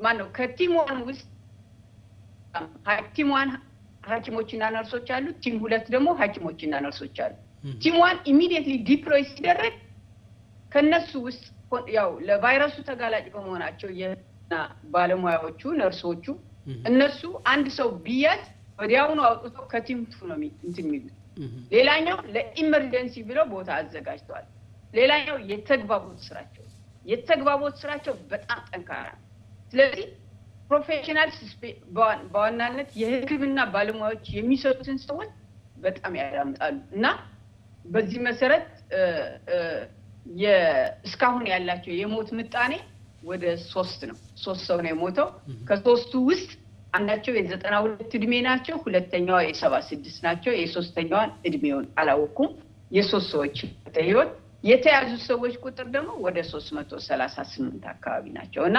ማነው ከቲም 1 ውስጥ ቲም 1 ሐኪሞችና ነርሶች አሉ። ቲም 2 ደግሞ ሐኪሞችና ነርሶች አሉ። ቲም 1 ኢሚዲየትሊ ዲፕሎይ ሲደረግ ከነሱ ውስጥ ያው ለቫይረሱ ተጋላጭ በመሆናቸው የና ባለሙያዎቹ ነርሶቹ እነሱ አንድ ሰው ቢያዝ ወዲያውኑ አውጥቶ ከቲም 2 ነው እንትን የሚሉት። ሌላኛው ለኢመርጀንሲ ብለው ቦታ አዘጋጅተዋል። ሌላኛው የተግባቦት ስራቸው በጣም ጠንካራ ነው። ስለዚህ ፕሮፌሽናልስ በዋናነት የሕክምና ባለሙያዎች የሚሰጡትን ሰዎች በጣም ያዳምጣሉ እና በዚህ መሰረት እስካሁን ያላቸው የሞት ምጣኔ ወደ 3 ነው። 3 ሰው ነው የሞተው። ከ3ቱ ውስጥ አንዳቸው የ92 እድሜ ናቸው፣ ሁለተኛዋ የ76 ናቸው። የሶስተኛዋን እድሜውን አላወኩም። የ3 ሰዎች ህይወት የተያዙ ሰዎች ቁጥር ደግሞ ወደ 338 አካባቢ ናቸው እና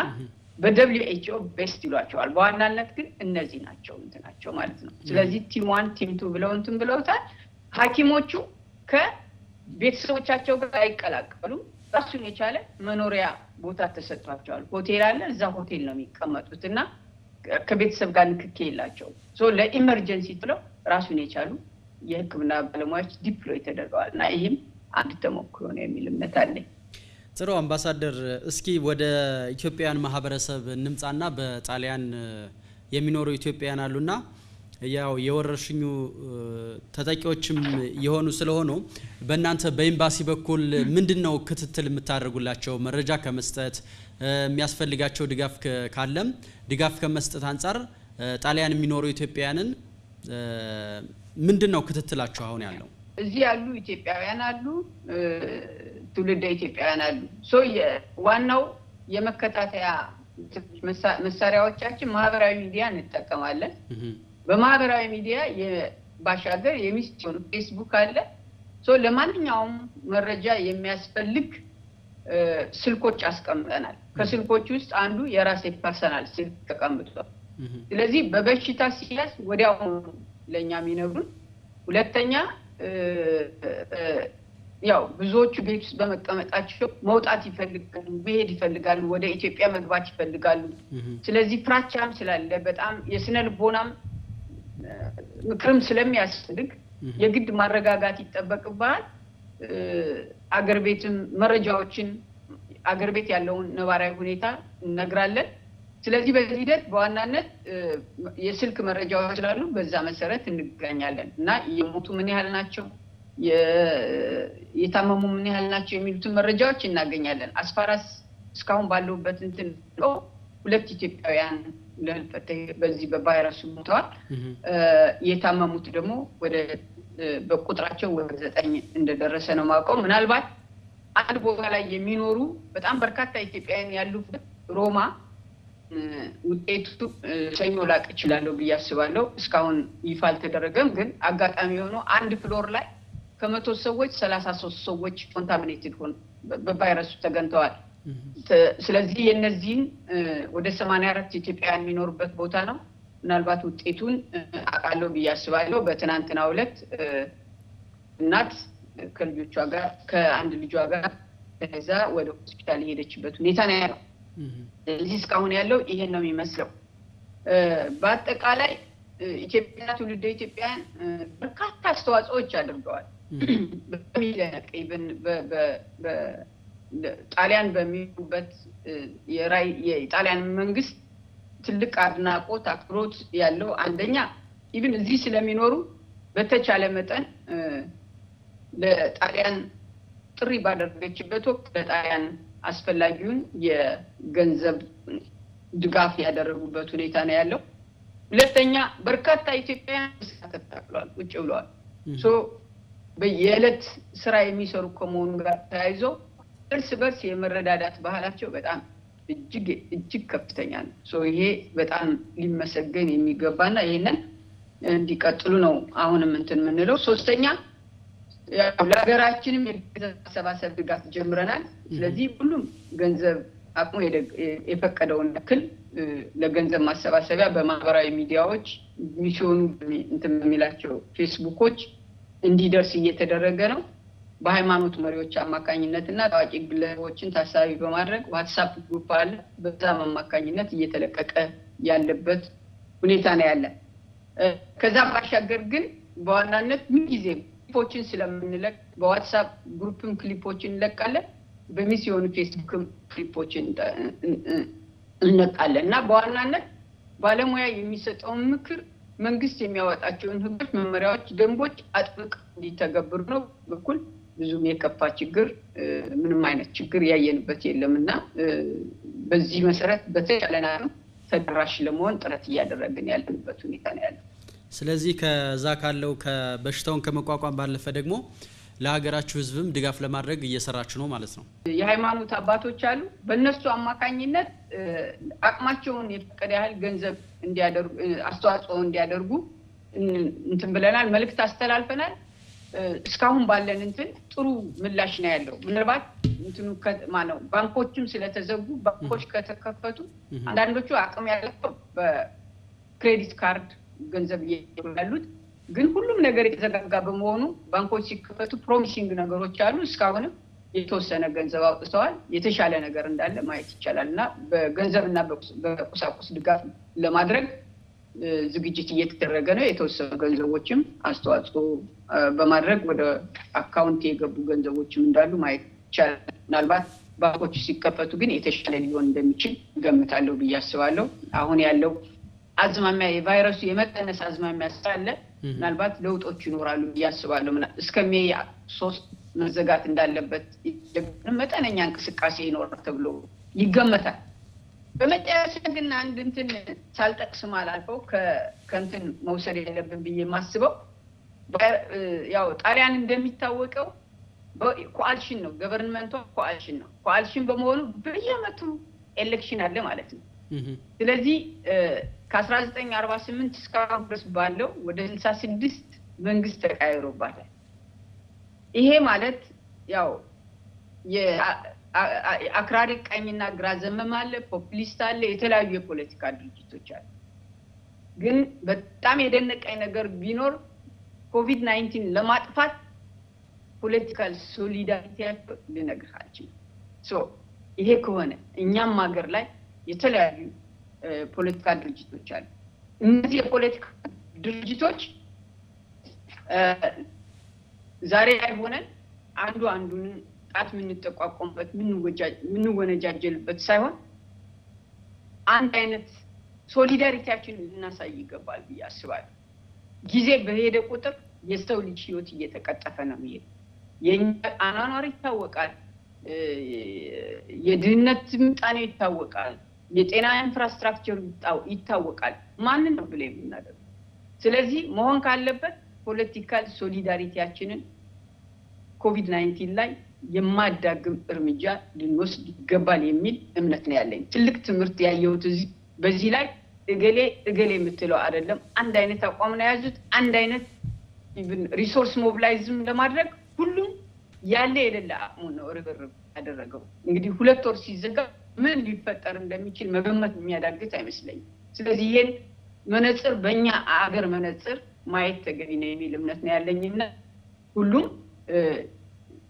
በWHO ቤስት ይሏቸዋል። በዋናነት ግን እነዚህ ናቸው እንትናቸው ማለት ነው። ስለዚህ ቲም 1 ቲም 2 ብለው እንትን ብለውታል። ሐኪሞቹ ከቤተሰቦቻቸው ጋር አይቀላቀሉም። ራሱን የቻለ መኖሪያ ቦታ ተሰጥቷቸዋል። ሆቴል አለ፣ እዛ ሆቴል ነው የሚቀመጡት እና ከቤተሰብ ጋር ንክኪ የላቸውም። ለኢመርጀንሲ ብለው ራሱን የቻሉ የህክምና ባለሙያዎች ዲፕሎይ ተደርገዋል እና ይህም አንድ ተሞክሮ ነው የሚል እምነት አለኝ። ጥሩ አምባሳደር፣ እስኪ ወደ ኢትዮጵያውያን ማህበረሰብ እንምጣና በጣሊያን የሚኖሩ ኢትዮጵያውያን አሉና ያው የወረርሽኙ ተጠቂዎችም የሆኑ ስለሆኑ በእናንተ በኤምባሲ በኩል ምንድነው ክትትል የምታደርጉላቸው? መረጃ ከመስጠት የሚያስፈልጋቸው ድጋፍ ካለም ድጋፍ ከመስጠት አንፃር ጣሊያን የሚኖሩ ኢትዮጵያውያንን ምንድነው ክትትላቸው አሁን ያለው? እዚህ ያሉ ኢትዮጵያውያን አሉ፣ ትውልደ ኢትዮጵያውያን አሉ። ዋናው የመከታተያ መሳሪያዎቻችን ማህበራዊ ሚዲያ እንጠቀማለን። በማህበራዊ ሚዲያ ባሻገር የሚስጥር ፌስቡክ አለ። ለማንኛውም መረጃ የሚያስፈልግ ስልኮች አስቀምጠናል። ከስልኮች ውስጥ አንዱ የራሴ ፐርሰናል ስልክ ተቀምጧል። ስለዚህ በበሽታ ሲያዝ ወዲያው ለኛ የሚነግሩን። ሁለተኛ ያው ብዙዎቹ ቤት ውስጥ በመቀመጣቸው መውጣት ይፈልጋሉ፣ መሄድ ይፈልጋሉ፣ ወደ ኢትዮጵያ መግባት ይፈልጋሉ። ስለዚህ ፍራቻም ስላለ በጣም የስነ ልቦናም ምክርም ስለሚያስፈልግ የግድ ማረጋጋት ይጠበቅባል። አገር ቤትም መረጃዎችን አገር ቤት ያለውን ነባራዊ ሁኔታ እነግራለን። ስለዚህ በዚህ ሂደት በዋናነት የስልክ መረጃዎች ስላሉ በዛ መሰረት እንገናኛለን እና የሞቱ ምን ያህል ናቸው፣ የታመሙ ምን ያህል ናቸው የሚሉትን መረጃዎች እናገኛለን። አስፋራስ እስካሁን ባለውበት እንትን ሁለት ኢትዮጵያውያን ለህልፈት በዚህ በቫይረሱ ሞተዋል። የታመሙት ደግሞ ወደ በቁጥራቸው ወደ 9 እንደደረሰ ነው ማውቀው። ምናልባት አንድ ቦታ ላይ የሚኖሩ በጣም በርካታ ኢትዮጵያውያን ያሉበት ሮማ ውጤቱ ሰኞ ላቅ ይችላል ብዬ አስባለሁ። እስካሁን ይፋ አልተደረገም፣ ግን አጋጣሚ ሆኖ አንድ ፍሎር ላይ ከ100 ሰዎች 33 ሰዎች ኮንታሚኔትድ ሆነ በቫይረሱ ተገኝተዋል። ስለዚህ የነዚህን ወደ 84 ኢትዮጵያውያን የሚኖሩበት ቦታ ነው። ምናልባት ውጤቱን አቃለው ብዬ አስባለሁ። በትናንትናው ዕለት እናት ከልጆቿ ጋር ከአንድ ልጇ ጋር ተይዛ ወደ ሆስፒታል የሄደችበት ሁኔታ ነው ያለው። ስለዚህ እስካሁን ያለው ይሄን ነው የሚመስለው። በአጠቃላይ ኢትዮጵያ ትውልደ ኢትዮጵያውያን በርካታ አስተዋጽኦዎች አድርገዋል። በሚሊዮን ኢቭን ጣሊያን በሚሉበት የጣሊያን መንግስት ትልቅ አድናቆት አክብሮት ያለው አንደኛ ኢቭን እዚህ ስለሚኖሩ በተቻለ መጠን ለጣሊያን ጥሪ ባደረገችበት ወቅት ለጣሊያን አስፈላጊውን የገንዘብ ድጋፍ ያደረጉበት ሁኔታ ነው ያለው። ሁለተኛ በርካታ ኢትዮጵያውያን ተሳትፈዋል፣ ቁጭ ብለዋል። በየዕለት ስራ የሚሰሩ ከመሆኑ ጋር ተያይዞ እርስ በርስ የመረዳዳት ባህላቸው በጣም እጅግ ከፍተኛ ነው። ይሄ በጣም ሊመሰገን የሚገባና ይሄንን እንዲቀጥሉ ነው አሁንም እንትን የምንለው። ሶስተኛ ለሀገራችንም የገንዘብ ማሰባሰብ ድጋፍ ጀምረናል። ስለዚህ ሁሉም ገንዘብ አቅሙ የፈቀደውን ያክል ለገንዘብ ማሰባሰቢያ በማህበራዊ ሚዲያዎች ሚሽኑ እንትን የሚላቸው ፌስቡኮች እንዲደርስ እየተደረገ ነው። በሃይማኖት መሪዎች አማካኝነትና ታዋቂ ግለሰቦችን ታሳቢ በማድረግ ዋትስአፕ ግሩፕ አለ። በዛም አማካኝነት እየተለቀቀ ያለበት ሁኔታ ነው ያለ። ከዛ ባሻገር ግን በዋናነት ምን ጊዜ ክሊፖችን ስለምንለቅ በዋትስአፕ ግሩፕም ክሊፖችን እንለቃለን፣ በሚስዮን ፌስቡክም ክሊፖችን እንለቃለን እና በዋናነት ባለሙያ የሚሰጠውን ምክር መንግስት የሚያወጣቸውን ህጎች፣ መመሪያዎች፣ ደንቦች አጥብቅ እንዲተገብሩ ነው። በኩል ብዙም የከፋ ችግር ምንም አይነት ችግር ያየንበት የለምና በዚህ መሰረት በተቻለና ተደራሽ ለመሆን ጥረት እያደረግን ያለንበት ሁኔታ ነው ያለው። ስለዚህ ከዛ ካለው ከበሽታውን ከመቋቋም ባለፈ ደግሞ ለሀገራችሁ ህዝብም ድጋፍ ለማድረግ እየሰራችሁ ነው ማለት ነው። የሃይማኖት አባቶች አሉ። በእነሱ አማካኝነት አቅማቸውን የፈቀደ ያህል ገንዘብ እንዲያደርጉ አስተዋጽኦ እንዲያደርጉ እንትን ብለናል፣ መልእክት አስተላልፈናል። እስካሁን ባለን እንትን ጥሩ ምላሽ ነው ያለው። ምናልባት እንትኑ ከማነው ባንኮችም ስለተዘጉ ባንኮች ከተከፈቱ አንዳንዶቹ አቅም ያላቸው በክሬዲት ካርድ ገንዘብ ያሉት ግን ሁሉም ነገር የተዘጋጋ በመሆኑ ባንኮች ሲከፈቱ ፕሮሚሲንግ ነገሮች አሉ። እስካሁንም የተወሰነ ገንዘብ አውጥተዋል። የተሻለ ነገር እንዳለ ማየት ይቻላልና በገንዘብና በቁሳቁስ ድጋፍ ለማድረግ ዝግጅት እየተደረገ ነው። የተወሰኑ ገንዘቦችም አስተዋጽኦ በማድረግ ወደ አካውንት የገቡ ገንዘቦችም እንዳሉ ማየት ይቻላል። ምናልባት ባንኮች ሲከፈቱ ግን የተሻለ ሊሆን እንደሚችል ገምታለሁ ብዬ አስባለሁ። አሁን ያለው አዝማሚያ የቫይረሱ የመቀነስ አዝማሚያ ስላለ ምናልባት ለውጦች ይኖራሉ ብዬ አስባለሁ። እስከ ሜይ 3 መዘጋት እንዳለበት መጠነኛ እንቅስቃሴ ይኖራል ተብሎ ይገመታል። በመጨረሻ ግን አንድ እንትን ሳልጠቅስ ማላልፈው ከእንትን መውሰድ ያለብን ብዬ የማስበው ያው ጣሊያን እንደሚታወቀው ኮአልሽን ነው፣ ገቨርንመንቷ ኮአልሽን ነው። ኮአልሽን በመሆኑ በየዓመቱ ኤሌክሽን አለ ማለት ነው። ስለዚህ ከ1948 እስካሁን ድረስ ባለው ወደ 66 መንግስት ተቀያይሮባታል። ይሄ ማለት ያው የአክራሪ ቀኝና ግራ ዘመም አለ፣ ፖፑሊስት አለ፣ የተለያዩ የፖለቲካ ድርጅቶች አሉ። ግን በጣም የደነቀኝ ነገር ቢኖር ኮቪድ-19 ለማጥፋት ፖለቲካል ሶሊዳሪቲ ያለው ልነግርህ አልችልም። ይሄ ከሆነ እኛም ሀገር ላይ የተለያዩ ፖለቲካ ድርጅቶች አሉ። እነዚህ የፖለቲካ ድርጅቶች ዛሬ ላይ ሆነን አንዱን ጣት የምንጠቋቆምበት የምንወነጃጀልበት ሳይሆን አንድ አይነት ሶሊዳሪቲያችንን ልናሳይ ይገባል ብዬ አስባለሁ። ጊዜ በሄደ ቁጥር የሰው ልጅ ህይወት እየተቀጠፈ ነው የሚሄድ። የኛ አኗኗር ይታወቃል፣ የድህነት ምጣኔ ይታወቃል፣ የጤና ኢንፍራስትራክቸር ይታወቃል። ማንን ነው ብለ የምናደርገው? ስለዚህ መሆን ካለበት ፖለቲካል ሶሊዳሪቲያችንን ኮቪድ-19 ላይ የማዳግም እርምጃ ልንወስድ ይገባል የሚል እምነት ነው ያለኝ። ትልቅ ትምህርት ያየሁት በዚህ ላይ እገሌ የምትለው አይደለም። አንድ አይነት አቋም ነው የያዙት። አንድ አይነት ሪሶርስ ሞቢላይዝም ለማድረግ ሁሉም ያለ የሌለ አቅሙ ነው ርብርብ ያደረገው። እንግዲህ 2 ወር ሲዘጋ ምን ሊፈጠር እንደሚችል መገመት የሚያዳግት አይመስለኝም። ስለዚህ ይሄን መነጽር በእኛ አገር መነጽር ማየት ተገቢ ነው የሚል እምነት ነው ያለኝና ሁሉም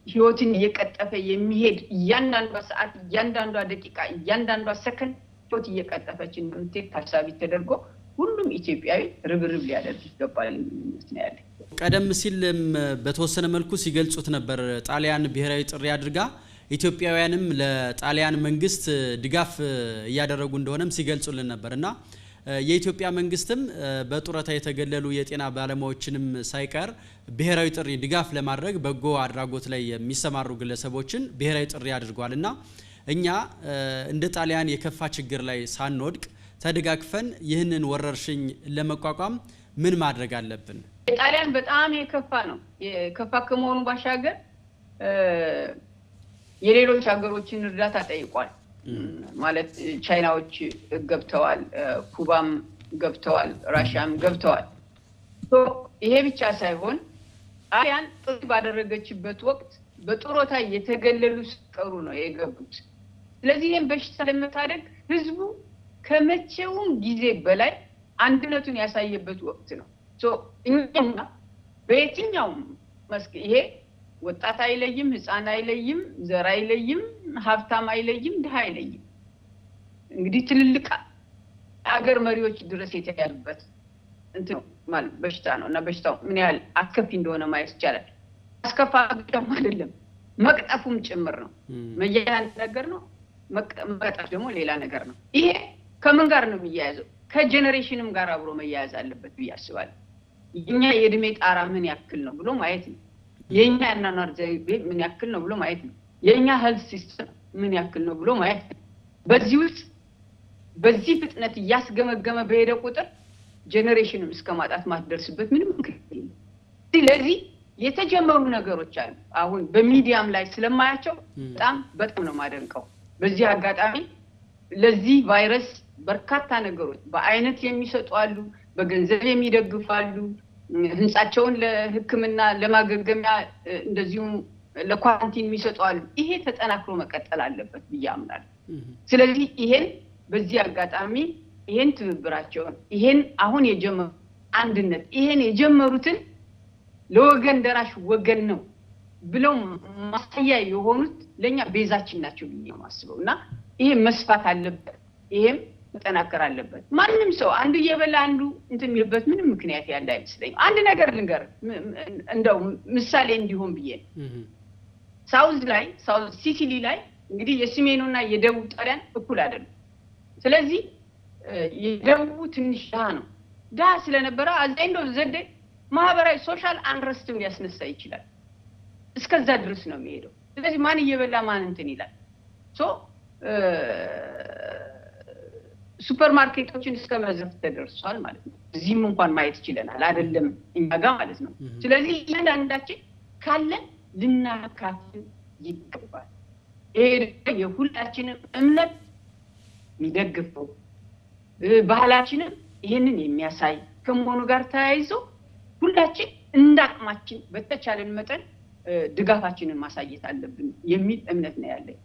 ህይወትን እየቀጠፈ የሚሄድ እያንዳንዷ ሰዓት፣ እያንዳንዷ ደቂቃ፣ እያንዳንዷ ሰከንድ ህይወት እየቀጠፈች እንደምትሄድ ታሳቢ ተደርጎ ሁሉም ኢትዮጵያዊ ርብርብ ሊያደርግ ይገባል የሚል ነው ያለኝ። ቀደም ሲልም በተወሰነ መልኩ ሲገልጹት ነበር ጣሊያን ብሔራዊ ጥሪ አድርጋ ኢትዮጵያውያንም ለጣሊያን መንግስት ድጋፍ እያደረጉ እንደሆነም ሲገልጹልን ነበርና የኢትዮጵያ መንግስትም በጡረታ የተገለሉ የጤና ባለሙያዎችንም ሳይቀር ብሔራዊ ጥሪ ድጋፍ ለማድረግ በጎ አድራጎት ላይ የሚሰማሩ ግለሰቦችን ብሔራዊ ጥሪ አድርጓልና እኛ እንደ ጣሊያን የከፋ ችግር ላይ ሳንወድቅ ተደጋግፈን ይህንን ወረርሽኝ ለመቋቋም ምን ማድረግ አለብን? ጣሊያን በጣም የከፋ ነው። የከፋ ከመሆኑ ባሻገር የሌሎች ሀገሮችን እርዳታ ጠይቋል። ማለት ቻይናዎች ገብተዋል፣ ኩባም ገብተዋል፣ ራሽያም ገብተዋል። ይሄ ብቻ ሳይሆን ጣሊያን ጥሪ ባደረገችበት ወቅት በጡረታ የተገለሉ ሲቀሩ ነው የገቡት። ስለዚህ ይህን በሽታ ለመታደግ ህዝቡ ከመቼውም ጊዜ በላይ አንድነቱን ያሳየበት ወቅት ነው። እኛ በየትኛውም መስክ ይሄ ወጣት አይለይም፣ ህፃን አይለይም፣ ዘር አይለይም፣ ሀብታም አይለይም፣ ድሃ አይለይም። እንግዲህ ትልልቅ አገር መሪዎች ድረስ የተያዙበት እንትን ማለት በሽታ ነው እና በሽታው ምን ያህል አስከፊ እንደሆነ ማየት ይቻላል። አስከፋ ብቻም አይደለም መቅጠፉም ጭምር ነው። መያያዝ ነገር ነው፣ መቅጠፍ ደግሞ ሌላ ነገር ነው። ይሄ ከምን ጋር ነው የሚያያዘው? ከጄኔሬሽንም ጋር አብሮ መያያዝ አለበት ብዬ አስባለሁ። የኛ የእድሜ ጣራ ምን ያክል ነው ብሎ ማየት ነው። የኛ አኗኗር ዘይቤ ምን ያክል ነው ብሎ ማየት ነው። የኛ ሄልዝ ሲስተም ምን ያክል ነው ብሎ ማየት ነው። በዚህ ውስጥ በዚህ ፍጥነት እያስገመገመ በሄደ ቁጥር ጄኔሬሽንም እስከማጣት ማትደርስበት ምንም ምክንያት የለም። ስለዚህ የተጀመሩ ነገሮች አሉ። አሁን በሚዲያም ላይ ስለማያቸው በጣም ነው ማደንቀው። በዚህ አጋጣሚ ለዚህ ቫይረስ በርካታ ነገሮች በአይነት የሚሰጡ አሉ፣ በገንዘብ የሚደግፉ አሉ፣ ህንጻቸውን ለሕክምና ለማገገሚያ እንደዚሁም ለኳራንቲን የሚሰጡ አሉ። ይሄ ተጠናክሮ መቀጠል አለበት ብዬ አምናለሁ። ስለዚህ ይሄን በዚህ አጋጣሚ ይሄን ትብብራቸውን ይሄን አሁን የጀመሩ አንድነት ይሄን የጀመሩትን ለወገን ደራሽ ወገን ነው ብለው ማሳያ የሆኑት ለኛ ቤዛችን ናቸው ብዬ ነው የማስበው እና ይሄ መስፋት አለበት። ይሄም መጠናከር አለበት። ማንንም ሰው አንዱ እየበላ አንዱ እንትን የሚልበት ምንም ምክንያት ያለ አይመስለኝም። አንድ ነገር ልንገር እንደው ምሳሌ እንዲሆን ብዬ ሳውዝ ሲሲሊ ላይ እንግዲህ የሰሜኑና የደቡብ ጣሊያን እኩል አይደለም። ስለዚህ የደቡቡ ትንሽ ድሃ ስለነበረ አዛይንዶ ዘዴ ማህበራዊ ሶሻል አንረስትም ሊያስነሳ ይችላል። እስከዛ ድረስ ነው የሚሄደው። ስለዚህ ማን እየበላ ማን እንትን ይላል። ሱፐርማርኬቶችን እስከ መዝረፍ ተደርሷል ማለት ነው። እዚህም እንኳን ማየት ይችላል አይደለም እኛ ጋር ማለት ነው። ስለዚህ እያንዳንዳችን ካለን ልናካፍል ይገባል። ይሄ የሁላችንም እምነት የሚደግፈው ባህላችንም ይሄንን የሚያሳይ ከመሆኑ ጋር ተያይዞ ሁላችን እንዳቅማችን በተቻለን መጠን ድጋፋችንን ማሳየት አለብን የሚል እምነት ነው ያለኝ።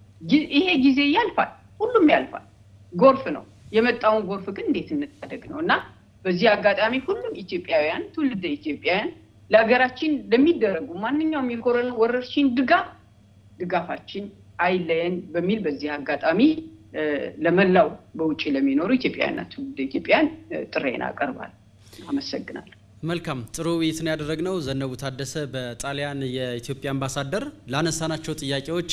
ይሄ ጊዜ ያልፋል፣ ሁሉም ያልፋል። ጎርፍ ነው የመጣውን ጎርፍ ግን እንዴት እንታደግ ነውና በዚህ አጋጣሚ ሁሉም ኢትዮጵያውያን ትውልደ ኢትዮጵያውያን ለሀገራችን ለሚደረጉ ማንኛውም የኮሮና ወረርሽኝ ድጋፋችን አይለየን በሚል በዚህ አጋጣሚ ለመላው በውጪ ለሚኖሩ ኢትዮጵያውያንና ትውልደ ኢትዮጵያውያን ጥሬን አቀርባለሁ። አመሰግናለሁ። መልካም ጥሩ ውይይት ነው ያደረግነው። ዘነቡ ታደሰ በጣሊያን የኢትዮጵያ አምባሳደር ላነሳናቸው ጥያቄዎች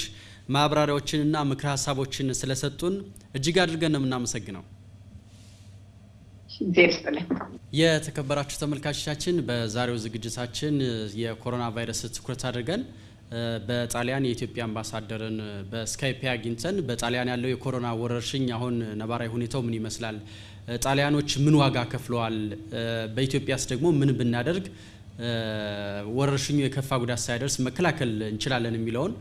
ማብራሪያዎችንና ምክረ ሀሳቦችን ስለሰጡን እጅግ አድርገን ነው የምናመሰግነው። ዘርስተለ የተከበራችሁ ተመልካቾቻችን በዛሬው ዝግጅታችን የኮሮና ቫይረስ ትኩረት አድርገን በጣሊያን የኢትዮጵያ አምባሳደርን በስካይፕ አግኝተን በጣሊያን ያለው የኮሮና ወረርሽኝ አሁን ነባራዊ ሁኔታው ምን ይመስላል ጣሊያኖች ምን ዋጋ ከፍለዋል በኢትዮጵያስ ደግሞ ምን ብናደርግ ወረርሽኙ የከፋ ጉዳት ሳይደርስ መከላከል እንችላለን የሚለውን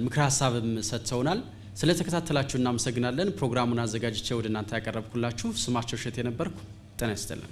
ምክር ሐሳብም ሰጥተውናል ስለተከታተላችሁ እናመሰግናለን ፕሮግራሙን አዘጋጅቼ ወደ እናንተ ያቀርብኩላችሁ ስማቸው ሸቴ ነበርኩ ጤና ይስጥልን